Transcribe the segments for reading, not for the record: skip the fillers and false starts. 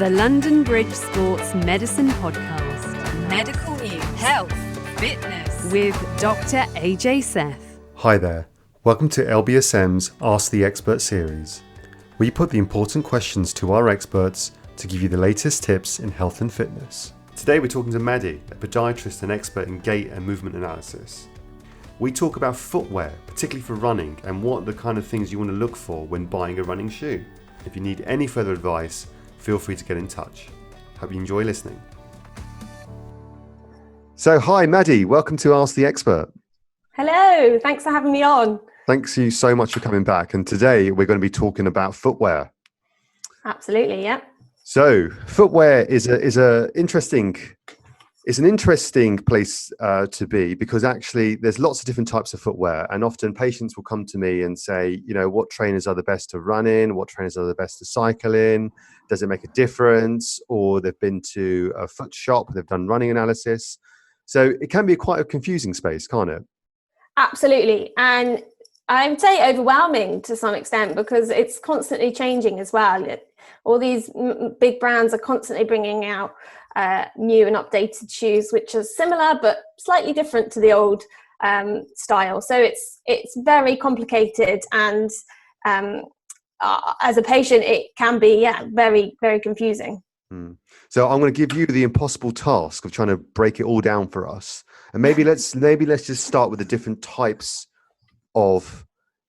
the London Bridge Sports Medicine Podcast. Medical news, health, fitness. With Dr. Ajai Seth. Hi there. Welcome to LBSM's Ask the Expert series. We put the important questions to our experts to give you the latest tips in health and fitness. Today we're talking to Maddie, a podiatrist and expert in gait and movement analysis. We talk about footwear, particularly for running, and what the kind of things you want to look for when buying a running shoe. If you need any further advice, feel free to get in touch. Hope you enjoy listening. So, hi Maddie, welcome to Ask the Expert. Hello, thanks for having me on. Thanks you so much for coming back. And today we're going to be talking about footwear. Absolutely, yeah. So, footwear is an interesting place to be, because actually there's lots of different types of footwear, and often patients will come to me and say, you know, what trainers are the best to run in, what trainers are the best to cycle in, does it make a difference? Or they've been to a foot shop, they've done running analysis. So it can be quite a confusing space, can't it? Absolutely, and I would say overwhelming to some extent, because it's constantly changing as well. All these big brands are constantly bringing out new and updated shoes, which are similar but slightly different to the old style. So it's very complicated, and as a patient, it can be very, very confusing. So I'm going to give you the impossible task of trying to break it all down for us, and maybe let's just start with the different types of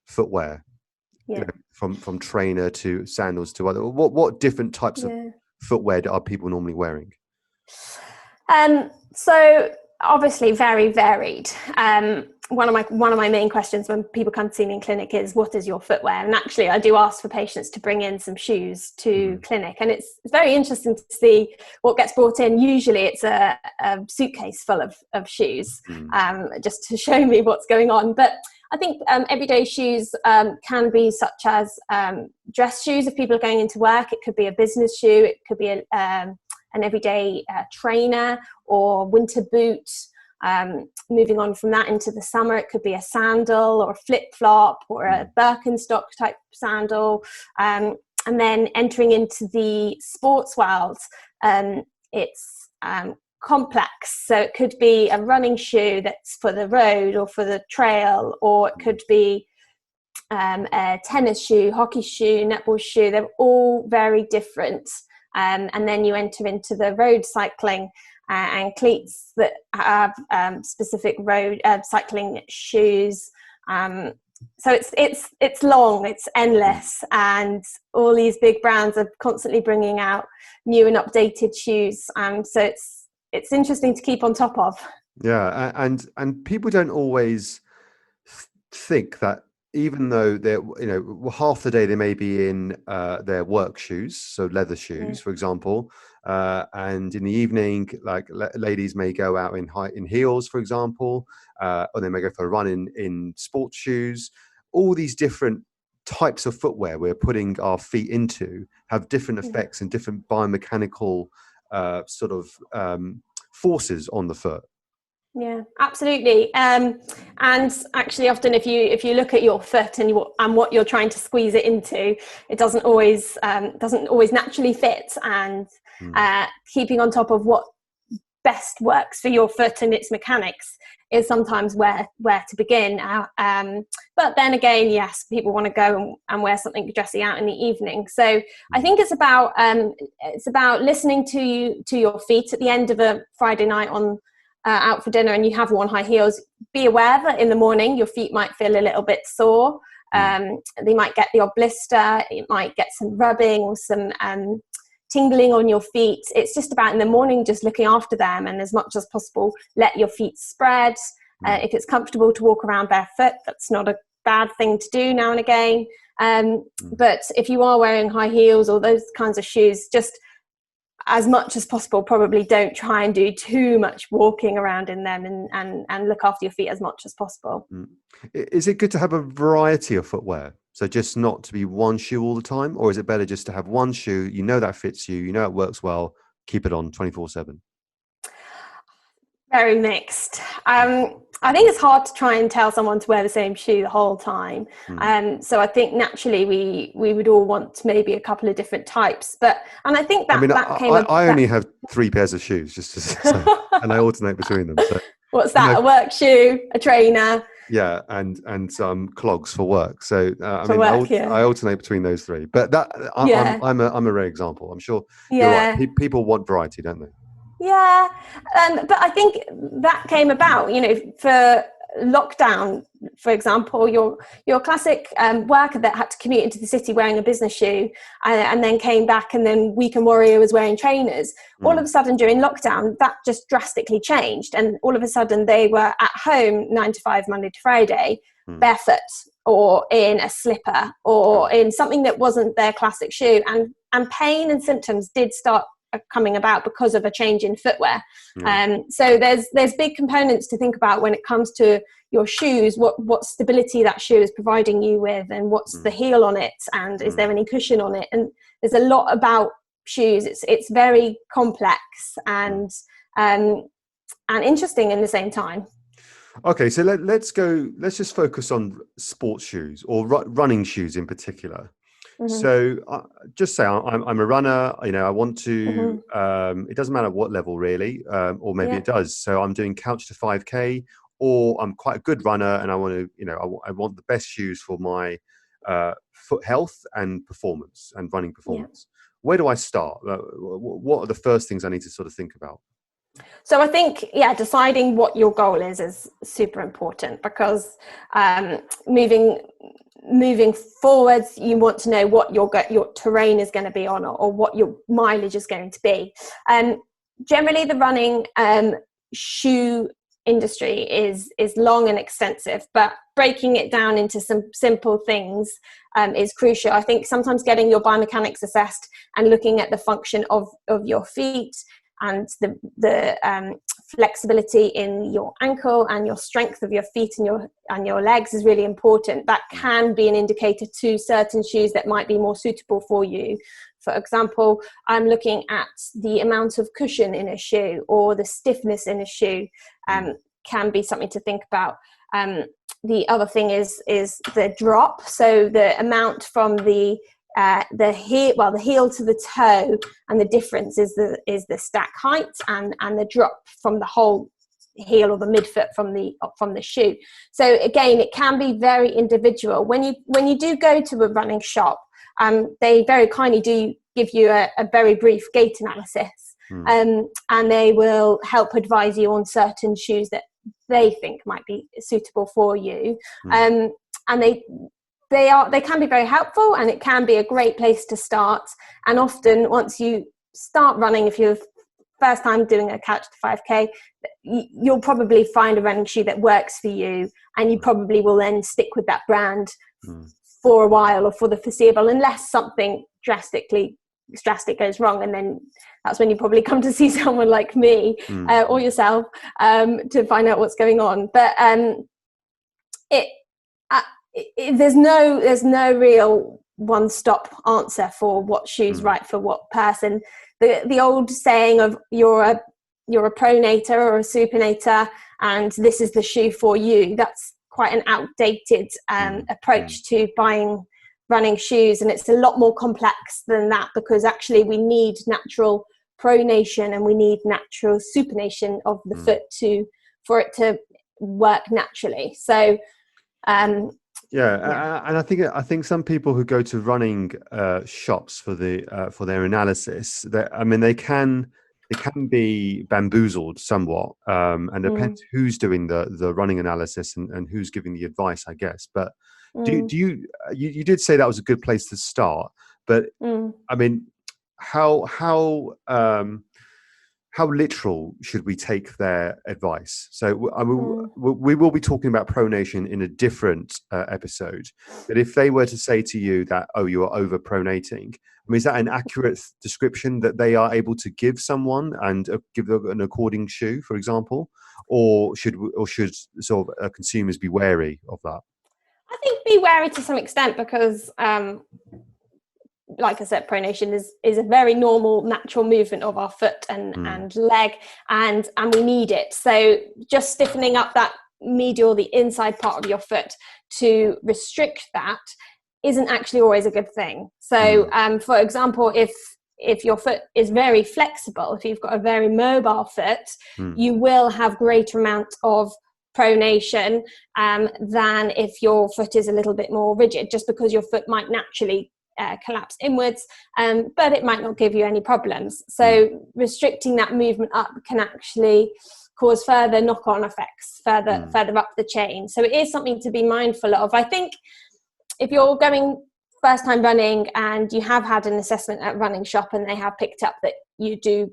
footwear. Yeah. You know, from trainer to sandals to other. What different types of footwear are people normally wearing? So obviously very varied. One of my main questions when people come to see me in clinic is, what is your footwear? And actually I do ask for patients to bring in some shoes to clinic, and it's very interesting to see what gets brought in. Usually it's a suitcase full of shoes, just to show me what's going on. But I think everyday shoes can be such as dress shoes if people are going into work. It could be a business shoe, it could be an everyday trainer or winter boot. Moving on from that into the summer, it could be a sandal or a flip-flop or a Birkenstock type sandal. And then entering into the sports world, it's complex. So it could be a running shoe that's for the road or for the trail, or it could be a tennis shoe, hockey shoe, netball shoe. They're all very different. And then you enter into the road cycling and cleats that have specific road cycling shoes. So it's long, it's endless, and all these big brands are constantly bringing out new and updated shoes. So it's interesting to keep on top of. Yeah, and people don't always think that, even though they're, you know, half the day they may be in their work shoes, so leather shoes, for example, and in the evening, like ladies may go out in heels, for example, or they may go for a run in sports shoes. All these different types of footwear we're putting our feet into have different effects and different biomechanical forces on the foot. Yeah, absolutely. And actually, often if you look at your foot and what you're trying to squeeze it into, it doesn't always naturally fit. And keeping on top of what best works for your foot and its mechanics is sometimes where to begin. But then again, yes, people want to go and wear something dressy out in the evening. So I think it's about listening to your feet at the end of a Friday night on. Out for dinner and you have worn high heels. Be aware that in the morning your feet might feel a little bit sore. They might get the odd blister, it might get some rubbing or some tingling on your feet. It's just about in the morning just looking after them, and as much as possible let your feet spread. If it's comfortable to walk around barefoot, that's not a bad thing to do now and again. But if you are wearing high heels or those kinds of shoes, just as much as possible, probably don't try and do too much walking around in them, and look after your feet as much as possible. Is it good to have a variety of footwear? So just not to be one shoe all the time? Or is it better just to have one shoe, you know that fits you, you know it works well, keep it on 24/7? Very mixed. I think it's hard to try and tell someone to wear the same shoe the whole time. So I think naturally we would all want maybe a couple of different types. And I think that came. I only have 3 pairs of shoes, just to say, and I alternate between them. So what's that? A work shoe, a trainer. Yeah, and some clogs for work. So I alternate between those 3. But I'm a rare example. I'm sure. Yeah. You're right. People want variety, don't they? Yeah, but I think that came about, for lockdown, for example, your classic worker that had to commute into the city wearing a business shoe and then came back, and then Weekend Warrior was wearing trainers. All of a sudden during lockdown, that just drastically changed, and all of a sudden they were at home 9 to 5, Monday to Friday, barefoot or in a slipper or in something that wasn't their classic shoe, and pain and symptoms did start coming about because of a change in footwear. So there's big components to think about when it comes to your shoes, what stability that shoe is providing you with, and what's the heel on it, and is there any cushion on it, and there's a lot about shoes. It's very complex and interesting in the same time. Okay, so let's just focus on sports shoes or running shoes in particular. So just say I'm a runner, I want to, it doesn't matter what level really, or maybe it does. So I'm doing couch to 5K, or I'm quite a good runner and I want to, I want the best shoes for my foot health and performance and running performance. Where do I start? What are the first things I need to sort of think about? So I think, deciding what your goal is super important, because moving forwards, you want to know what your terrain is going to be on, or what your mileage is going to be. Generally, the running shoe industry is long and extensive, but breaking it down into some simple things is crucial. I think sometimes getting your biomechanics assessed and looking at the function of your feet and the flexibility in your ankle and your strength of your feet and your legs is really important. That can be an indicator to certain shoes that might be more suitable for you. For example, I'm looking at the amount of cushion in a shoe, or the stiffness in a shoe can be something to think about. The other thing is the drop. So the amount from the heel to the toe, and the difference is the stack height and the drop from the whole heel or the midfoot from the shoe. So again, it can be very individual. When you do go to a running shop, they very kindly do give you a very brief gait analysis, and they will help advise you on certain shoes that they think might be suitable for you. And they can be very helpful, and it can be a great place to start. And often once you start running, if you're first time doing a couch to 5K, you'll probably find a running shoe that works for you, and you probably will then stick with that brand for a while or for the foreseeable, unless something drastic goes wrong, and then that's when you probably come to see someone like me or yourself to find out what's going on. But there's no real one-stop answer for what shoe's right for what person. The old saying of you're a pronator or a supinator, and this is the shoe for you, that's quite an outdated approach to buying running shoes, and it's a lot more complex than that, because actually we need natural pronation and we need natural supination of the foot for it to work naturally. So and I think some people who go to running shops for their analysis, they can be bamboozled somewhat, and depends who's doing the running analysis and who's giving the advice, I guess. But do you did say that was a good place to start, but I mean, how literal should we take their advice? So we will be talking about pronation in a different episode. But if they were to say to you that, you are over pronating, I mean, is that an accurate description that they are able to give someone and give an according shoe, for example, or should sort of consumers be wary of that? I think be wary to some extent, because like I said, pronation is a very normal, natural movement of our foot and leg, and we need it. So just stiffening up medial, the inside part of your foot, to restrict that isn't actually always a good thing. So for example, if your foot is very flexible, if you've got a very mobile foot, you will have greater amount of pronation than if your foot is a little bit more rigid, just because your foot might naturally collapse inwards, but it might not give you any problems. So restricting that movement up can actually cause further knock-on effects further up the chain. So it is something to be mindful of. I think if you're going first time running and you have had an assessment at running shop and they have picked up that you do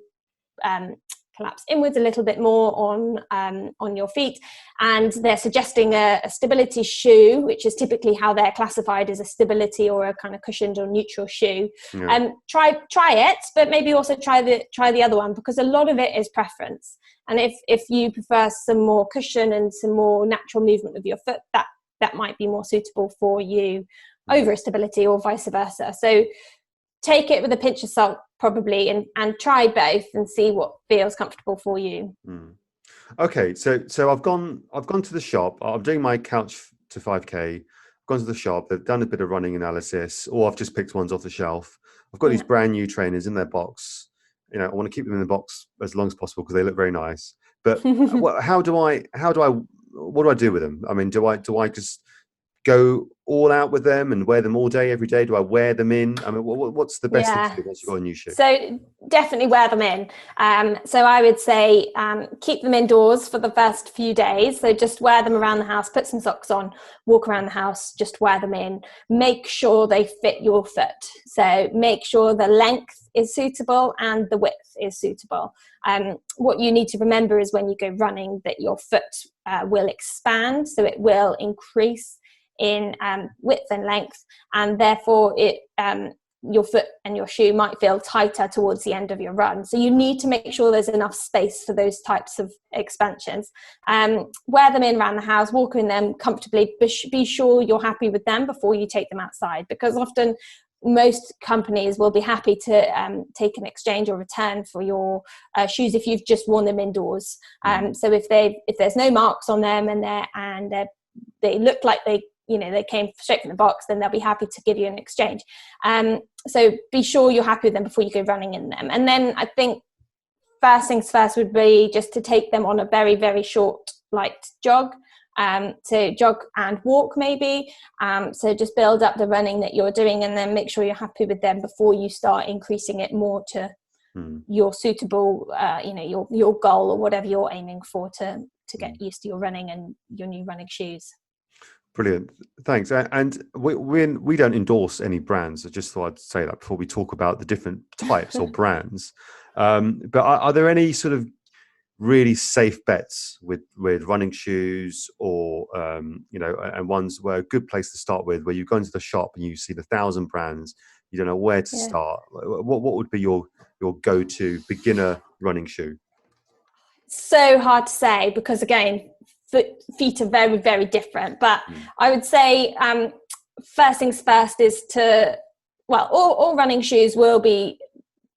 collapse inwards a little bit more on your feet, and they're suggesting a stability shoe, which is typically how they're classified, as a stability or a kind of cushioned or neutral shoe. Try it, but maybe also try the other one, because a lot of it is preference. And if you prefer some more cushion and some more natural movement of your foot, that might be more suitable for you over a stability, or vice versa. So take it with a pinch of salt, probably, and try both and see what feels comfortable for you. Okay, so I've gone to the shop. I'm doing my couch to 5K. I've gone to the shop. They've done a bit of running analysis, or I've just picked ones off the shelf. I've got these brand new trainers in their box. I want to keep them in the box as long as possible because they look very nice. But what do I do with them? I mean, do I just go all out with them and wear them all day, every day? Do I wear them in? I mean, what's the best thing to do once you've got a new shoe? So definitely wear them in. So I would say keep them indoors for the first few days. So just wear them around the house, put some socks on, walk around the house, just wear them in. Make sure they fit your foot. So make sure the length is suitable and the width is suitable. What you need to remember is when you go running that your foot will expand, so it will increase in width and length, and therefore your foot and your shoe might feel tighter towards the end of your run. So you need to make sure there's enough space for those types of expansions. Wear them in around the house, walk in them comfortably, be sure you're happy with them before you take them outside, because often most companies will be happy to take an exchange or return for your shoes if you've just worn them indoors. So if there's no marks on them and they look like they came straight from the box, then they'll be happy to give you an exchange. So be sure you're happy with them before you go running in them. And then I think first things first would be just to take them on a very, very short, light jog. So jog and walk maybe. So just build up the running that you're doing, and then make sure you're happy with them before you start increasing it more to your suitable, your goal or whatever you're aiming for to get used to your running and your new running shoes. Brilliant, thanks. And we don't endorse any brands. I just thought I'd say that before we talk about the different types or brands. But are there any sort of really safe bets with running shoes, or and ones where a good place to start with, where you go into the shop and you see 1,000 brands, you don't know where to start? What would be your go-to beginner running shoe? So hard to say, because again, feet are very, very different. But I would say first things first is all running shoes will be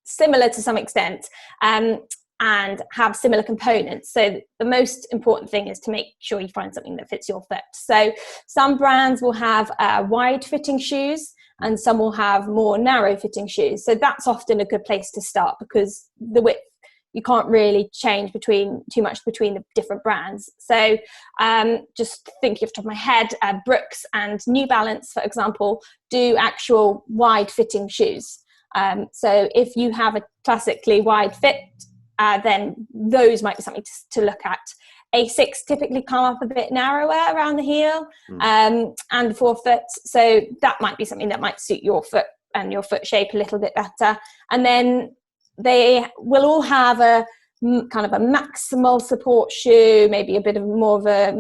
similar to some extent and have similar components. So the most important thing is to make sure you find something that fits your foot. So some brands will have wide fitting shoes and some will have more narrow fitting shoes. So that's often a good place to start, because the width, you can't really change too much between the different brands. So just thinking off the top of my head, Brooks and New Balance, for example, do actual wide fitting shoes. So if you have a classically wide fit, then those might be something to look at. Asics typically come up a bit narrower around the heel and the forefoot. So that might be something that might suit your foot and your foot shape a little bit better. And then they will all have a kind of a maximal support shoe, maybe a bit of more of a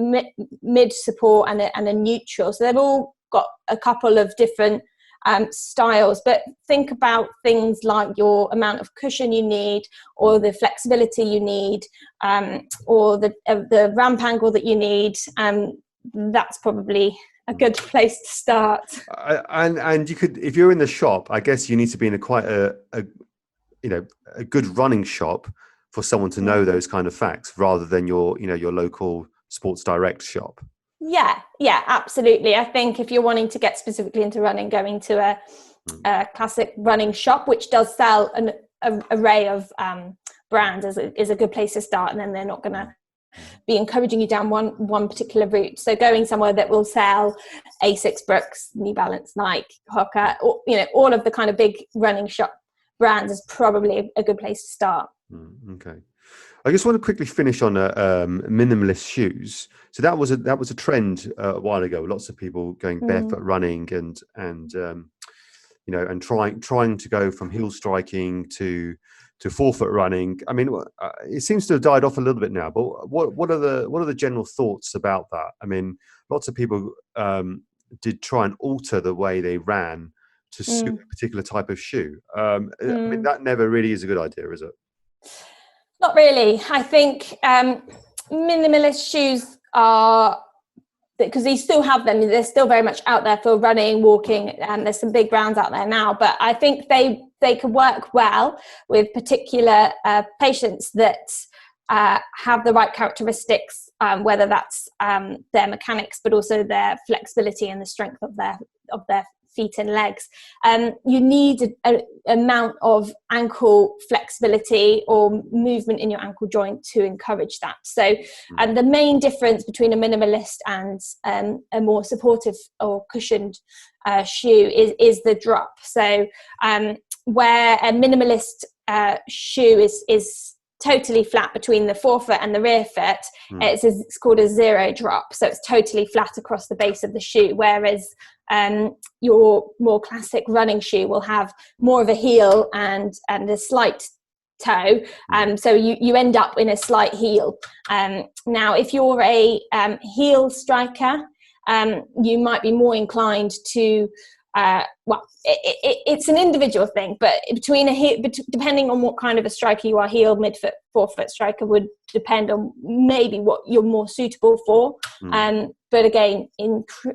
mid support and a neutral. So they've all got a couple of different styles, but think about things like your amount of cushion you need, or the flexibility you need, or the ramp angle that you need. That's probably a good place to start. And you could, if you're in the shop, I guess you need to be in quite a good running shop for someone to know those kind of facts, rather than your local Sports Direct shop. Yeah, absolutely. I think if you're wanting to get specifically into running, going to a classic running shop, which does sell an array of brands, is a good place to start. And then they're not going to be encouraging you down one particular route. So going somewhere that will sell Asics, Brooks, New Balance, Nike, Hoka, all of the kind of big running shop brands is probably a good place to start. Okay. I just want to quickly finish on minimalist shoes. So that was a trend a while ago. Lots of people going barefoot running and trying to go from heel striking to forefoot running. I mean, it seems to have died off a little bit now. But what are the general thoughts about that? I mean, lots of people did try and alter the way they ran to suit a particular type of shoe. I mean, that never really is a good idea, is it? Not really. I think minimalist shoes are, because you still have them, they're still very much out there for running, walking, and there's some big brands out there now, but I think they can work well with particular patients that have the right characteristics, whether that's their mechanics, but also their flexibility and the strength of their feet and legs. You need an amount of ankle flexibility or movement in your ankle joint to encourage that. So, and the main difference between a minimalist and a more supportive or cushioned shoe is the drop. So, where a minimalist shoe is totally flat between the forefoot and the rear foot, it's called a zero drop. So it's totally flat across the base of the shoe, whereas your more classic running shoe will have more of a heel and a slight toe. So you end up in a slight heel. Now, if you're a heel striker, you might be more inclined to it's an individual thing, but between depending on what kind of a striker you are, heel, midfoot, forefoot striker would depend on maybe what you're more suitable for. But again,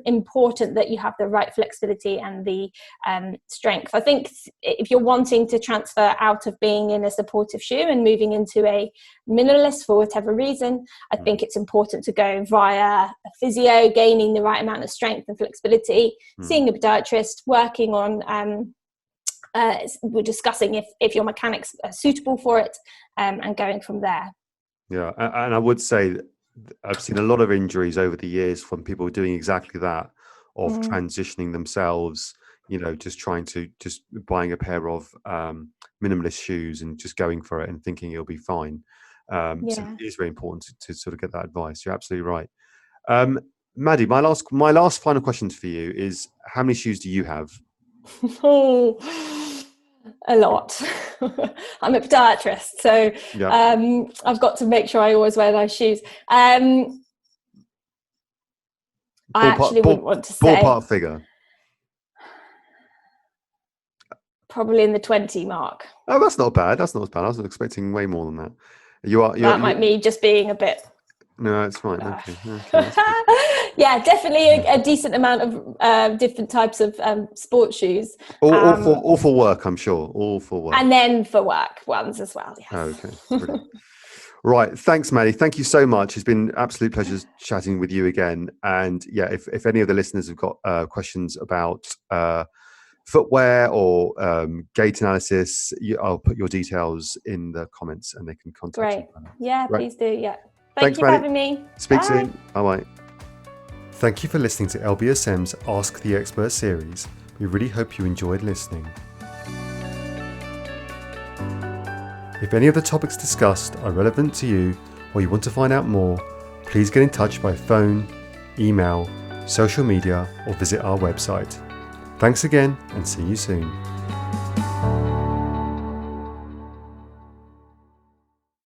important that you have the right flexibility and the strength. I think if you're wanting to transfer out of being in a supportive shoe and moving into a minimalist for whatever reason, I think it's important to go via a physio, gaining the right amount of strength and flexibility, seeing a podiatrist, working on we're discussing if your mechanics are suitable for it, and going from there. Yeah, and I would say that I've seen a lot of injuries over the years from people doing exactly that, of transitioning themselves, just buying a pair of minimalist shoes and just going for it and thinking it'll be fine. So it is very important to sort of get that advice. You're absolutely right. Maddie, my last final question for you is, how many shoes do you have? A lot. I'm a podiatrist, so I've got to make sure I always wear those shoes. I actually wouldn't want to say. Ballpark figure. Probably in the 20 mark. Oh, that's not bad. I was expecting way more than that. That might be just being a bit. No, it's fine. Okay. Yeah, definitely a decent amount of different types of sports shoes. All for work, I'm sure. All for work. And then for work ones as well. Yes. Okay. Brilliant. Right. Thanks, Maddie. Thank you so much. It's been an absolute pleasure chatting with you again. And yeah, if any of the listeners have got questions about footwear or gait analysis, I'll put your details in the comments and they can contact you. Yeah, please do. Yeah. Thanks for having me. Speak soon. Bye-bye. Thank you for listening to LBSM's Ask the Expert series. We really hope you enjoyed listening. If any of the topics discussed are relevant to you or you want to find out more, please get in touch by phone, email, social media, or visit our website. Thanks again and see you soon.